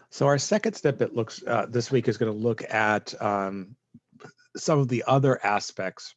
So our second step this week is going to look at some of the other aspects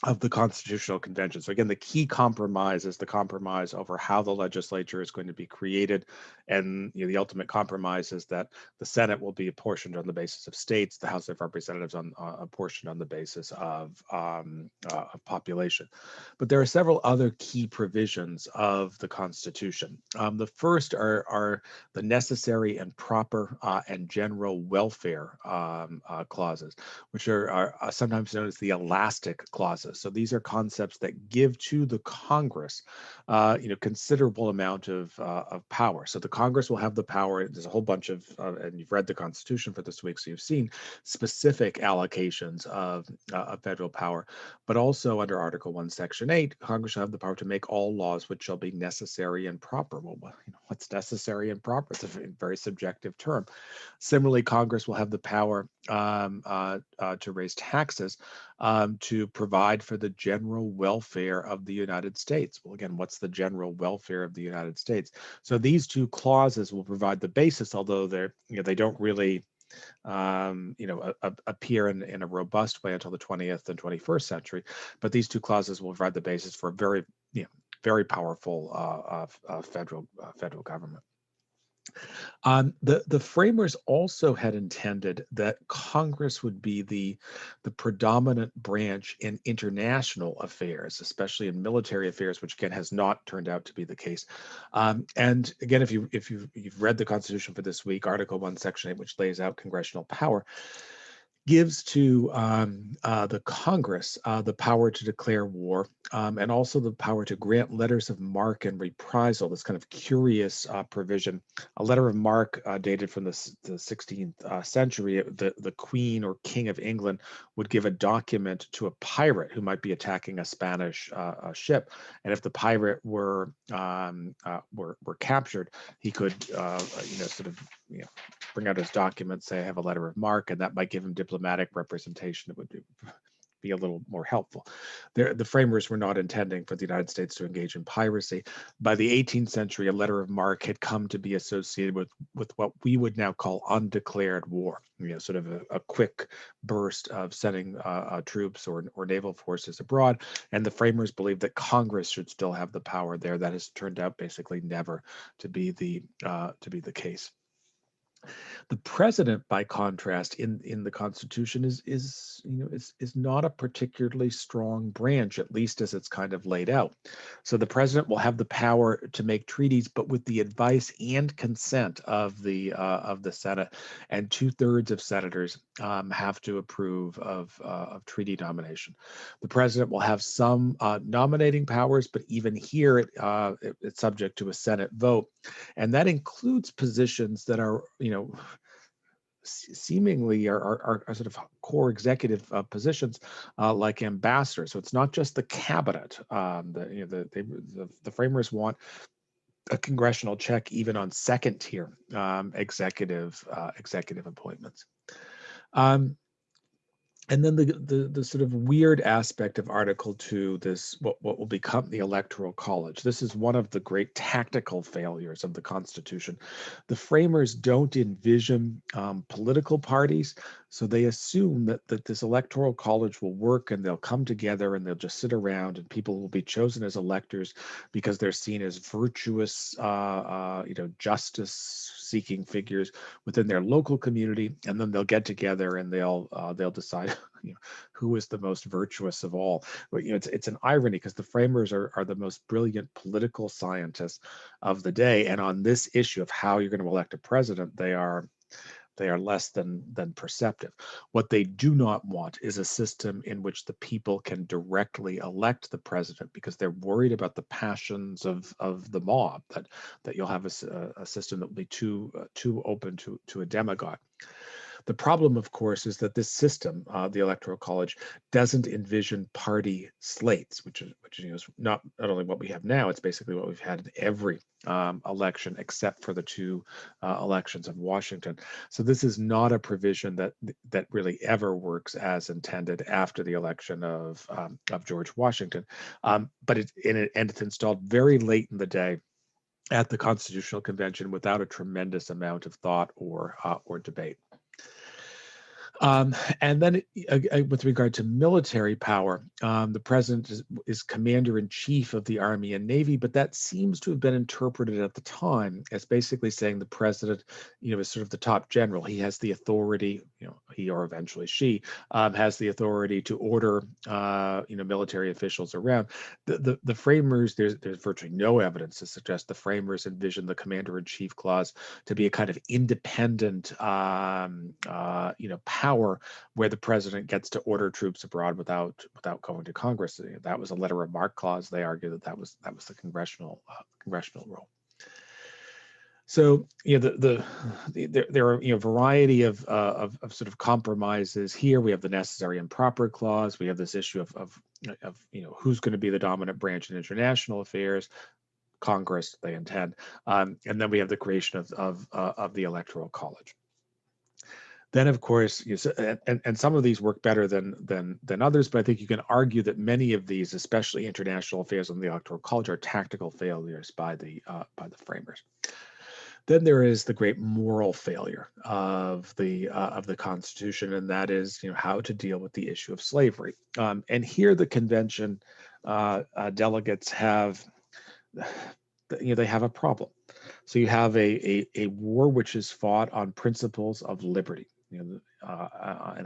of the Constitutional Convention. So again, the key compromise is the compromise over how the legislature is going to be created, and the ultimate compromise is that the Senate will be apportioned on the basis of states, the House of Representatives on apportioned on the basis of population. But there are several other key provisions of the Constitution. The first are the necessary and proper and general welfare clauses, which are sometimes known as the elastic clauses. So these are concepts that give to the Congress, considerable amount of power. So the Congress will have the power. There's a whole bunch of, and you've read the Constitution for this week, so you've seen specific allocations of federal power. But also under Article 1, Section 8, Congress shall have the power to make all laws which shall be necessary and proper. Well, what's necessary and proper? It's a very subjective term. Similarly, Congress will have the power to raise taxes to provide for the general welfare of the United States. Well, again, what's the general welfare of the United States? So these two clauses will provide the basis, although they don't really appear in a robust way until the 20th and 21st century. But these two clauses will provide the basis for a very powerful federal government. The framers also had intended that Congress would be the predominant branch in international affairs, especially in military affairs, which again has not turned out to be the case. And again, if you've read the Constitution for this week, Article 1, Section 8, which lays out congressional power, gives to the Congress the power to declare war and also the power to grant letters of marque and reprisal, this kind of curious provision. A letter of marque dated from the 16th century, the Queen or King of England would give a document to a pirate who might be attacking a Spanish ship. And if the pirate were captured, he could bring out his documents, say I have a letter of marque, and that might give him diplomatic representation that would be a little more helpful. The framers were not intending for the United States to engage in piracy. By the 18th century, a letter of marque had come to be associated with what we would now call undeclared war, sort of a quick burst of sending troops or naval forces abroad. And the framers believed that Congress should still have the power there. That has turned out basically never to be the case. The president, by contrast, in the Constitution is not a particularly strong branch, at least as it's kind of laid out. So the president will have the power to make treaties, but with the advice and consent of the Senate, and 2/3 of senators have to approve of treaty nomination. The president will have some nominating powers, but even here it's subject to a Senate vote, and that includes positions that are seemingly are sort of core executive positions like ambassadors. So it's not just the cabinet. The framers want a congressional check even on second tier executive appointments. And then the sort of weird aspect of Article 2, what will become the Electoral College. This is one of the great tactical failures of the Constitution. The framers don't envision political parties, so they assume that this Electoral College will work and they'll come together and they'll just sit around and people will be chosen as electors because they're seen as virtuous, justice-seeking figures within their local community, and then they'll get together and they'll decide who is the most virtuous of all. But it's an irony because the framers are the most brilliant political scientists of the day, and on this issue of how you're going to elect a president, they are less than perceptive. What they do not want is a system in which the people can directly elect the president because they're worried about the passions of the mob, that you'll have a system that will be too open to a demagogue. The problem, of course, is that this system, the Electoral College, doesn't envision party slates, which is not only what we have now, it's basically what we've had in every election except for the two elections of Washington. So this is not a provision that really ever works as intended after the election of George Washington. But it's installed very late in the day. at the Constitutional Convention without a tremendous amount of thought or debate. And then with regard to military power, the president is commander in chief of the Army and Navy, but that seems to have been interpreted at the time as basically saying the president, is sort of the top general. He has the authority, he or eventually she has the authority to order, military officials around. The framers, there's virtually no evidence to suggest the framers envisioned the commander in chief clause to be a kind of independent, power where the president gets to order troops abroad without going to Congress. That was a letter of marque clause. They argue that was the congressional role. So there are a variety of sort of compromises here. We have the necessary and proper clause. We have this issue of who's going to be the dominant branch in international affairs. Congress, they intend, and then we have the creation of the Electoral College. Then, of course, and some of these work better than others, but I think you can argue that many of these, especially international affairs and the Electoral College, are tactical failures by the framers. Then there is the great moral failure of the Constitution, and that is how to deal with the issue of slavery. And here the convention delegates have they have a problem. So you have a war which is fought on principles of liberty, and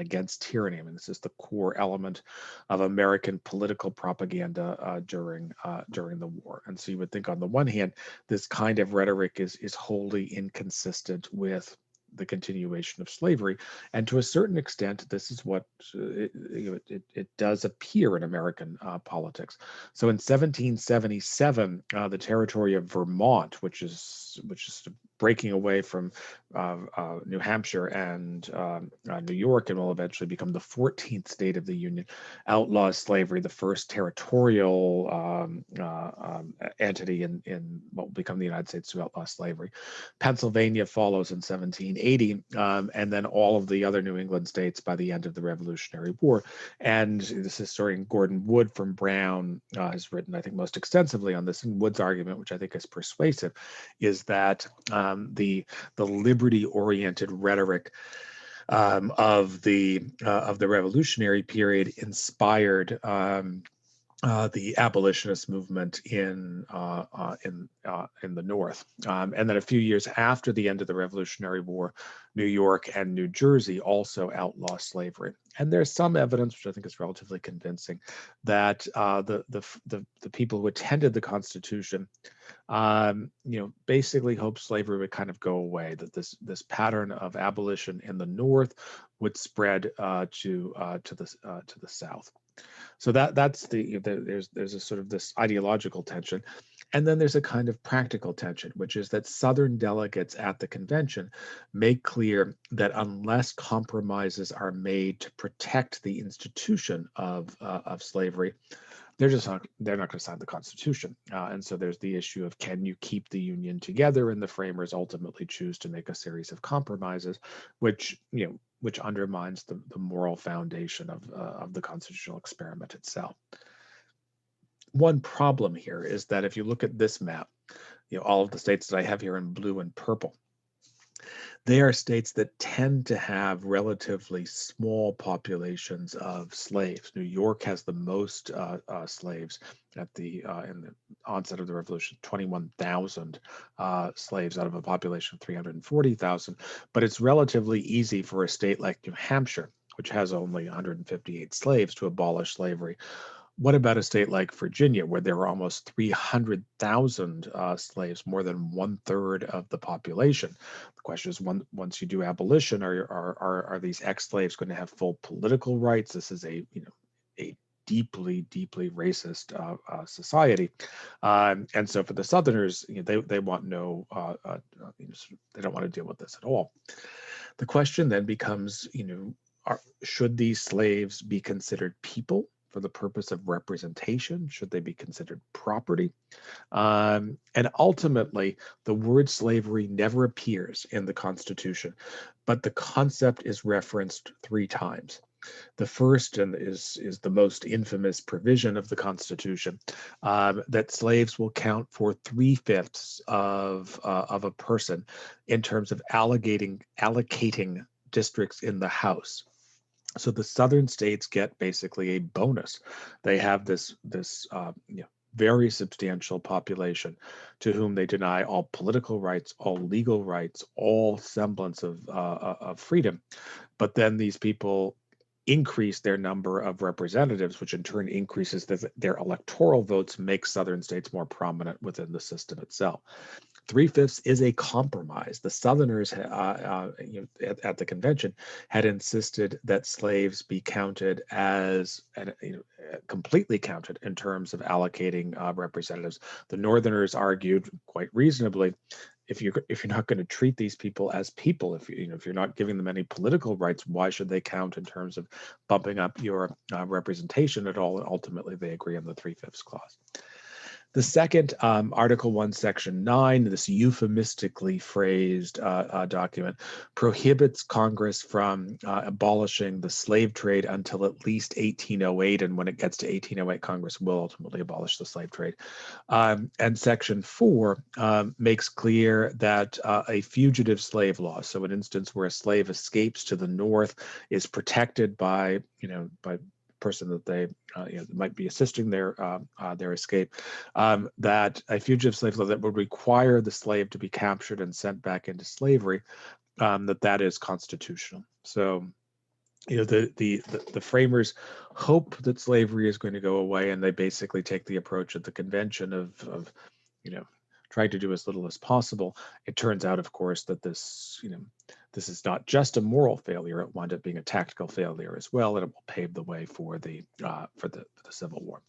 against tyranny. I mean, this is the core element of American political propaganda during the war. And so you would think, on the one hand, this kind of rhetoric is wholly inconsistent with the continuation of slavery, and to a certain extent, this is what it does appear in American politics. So in 1777, the territory of Vermont, which is breaking away from New Hampshire and New York, and will eventually become the 14th state of the Union, outlaws slavery, the first territorial entity in what will become the United States to outlaw slavery. Pennsylvania follows in 1780, and then all of the other New England states by the end of the Revolutionary War. And this historian Gordon Wood from Brown has written, I think, most extensively on this. And Wood's argument, which I think is persuasive, is that the liberty-oriented rhetoric of the Revolutionary period inspired the abolitionist movement in the North, and then a few years after the end of the Revolutionary War, New York and New Jersey also outlaw slavery. And there's some evidence, which I think is relatively convincing, that the people who attended the Constitution, basically hoped slavery would kind of go away, that this pattern of abolition in the North would spread to the South. So that's there's a sort of this ideological tension. And then there's a kind of practical tension, which is that Southern delegates at the convention make clear that unless compromises are made to protect the institution of slavery, they're not going to sign the Constitution. And so there's the issue of, can you keep the Union together? And the framers ultimately choose to make a series of compromises, which undermines the moral foundation of the constitutional experiment itself. One problem here is that if you look at this map, all of the states that I have here in blue and purple, they are states that tend to have relatively small populations of slaves. New York has the most slaves at in the onset of the Revolution, 21,000 slaves out of a population of 340,000. But it's relatively easy for a state like New Hampshire, which has only 158 slaves, to abolish slavery. What about a state like Virginia, where there are almost 300,000 slaves, more than 1/3 of the population? The question is, once you do abolition, are these ex-slaves going to have full political rights? This is a deeply, deeply racist society, and so for the Southerners, they want no, they don't want to deal with this at all. The question then becomes, should these slaves be considered people for the purpose of representation? Should they be considered property? And ultimately, the word slavery never appears in the Constitution, but the concept is referenced 3 times. The first and is the most infamous provision of the Constitution, that slaves will count for 3/5 of a person in terms of allocating districts in the House. So the southern states get basically a bonus. They have this very substantial population to whom they deny all political rights, all legal rights, all semblance of freedom. But then these people increase their number of representatives, which in turn increases their electoral votes, makes southern states more prominent within the system itself. 3/5 is a compromise. The Southerners at the convention had insisted that slaves be counted as completely counted in terms of allocating representatives. The Northerners argued quite reasonably, if you're not going to treat these people as people, if you're not giving them any political rights, why should they count in terms of bumping up your representation at all? And ultimately, they agree on the 3/5 clause. The second, Article 1, Section 9, this euphemistically phrased document, prohibits Congress from abolishing the slave trade until at least 1808. And when it gets to 1808, Congress will ultimately abolish the slave trade. And Section 4 makes clear that a fugitive slave law, so an instance where a slave escapes to the north, is protected by person that they might be assisting their escape, that a fugitive slave law that would require the slave to be captured and sent back into slavery, that is constitutional. So the framers hope that slavery is going to go away, and they basically take the approach at the convention of trying to do as little as possible. It turns out, of course, that this is not just a moral failure; it wound up being a tactical failure as well, and it will pave the way for the Civil War.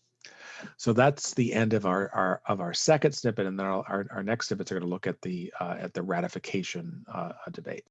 So that's the end of our second snippet, and then our next snippets are going to look at the ratification debate.